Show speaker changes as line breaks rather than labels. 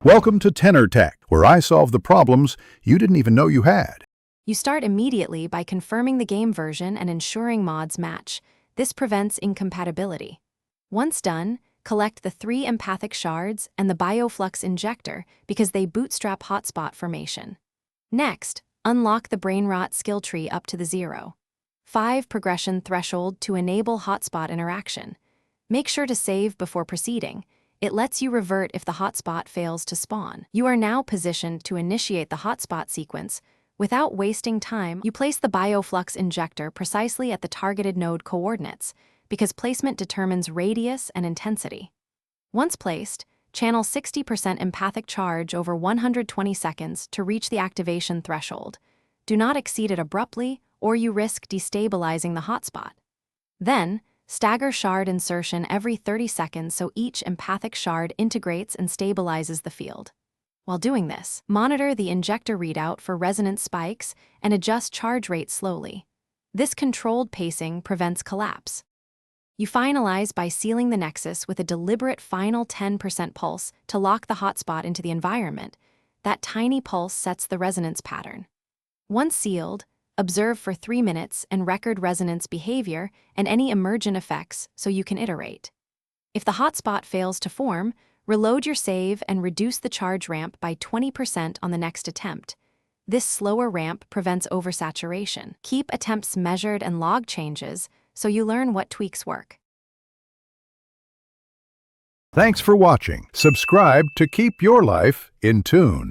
Welcome to Tenor Tech, where I solve the problems you didn't even know you had.
You start immediately by confirming the game version and ensuring mods match. This prevents incompatibility. Once done, collect the 3 empathic shards and the bioflux injector because they bootstrap hotspot formation. Next, unlock the Brainrot skill tree up to the 0.5 progression threshold to enable hotspot interaction. Make sure to save before proceeding. It lets you revert if the hotspot fails to spawn. You are now positioned to initiate the hotspot sequence. Without wasting time, you place the bioflux injector precisely at the targeted node coordinates, because placement determines radius and intensity. Once placed, channel 60% empathic charge over 120 seconds to reach the activation threshold. Do not exceed it abruptly, or you risk destabilizing the hotspot. Then, stagger shard insertion every 30 seconds so each empathic shard integrates and stabilizes the field. While doing this, monitor the injector readout for resonance spikes and adjust charge rate slowly. This controlled pacing prevents collapse. You finalize by sealing the nexus with a deliberate final 10% pulse to lock the hotspot into the environment. That tiny pulse sets the resonance pattern. Once sealed, observe for 3 minutes and record resonance behavior and any emergent effects so you can iterate. If the hotspot fails to form, reload your save and reduce the charge ramp by 20% on the next attempt. This slower ramp prevents oversaturation. Keep attempts measured and log changes so you learn what tweaks work.
Thanks for watching. Subscribe to keep your life in tune.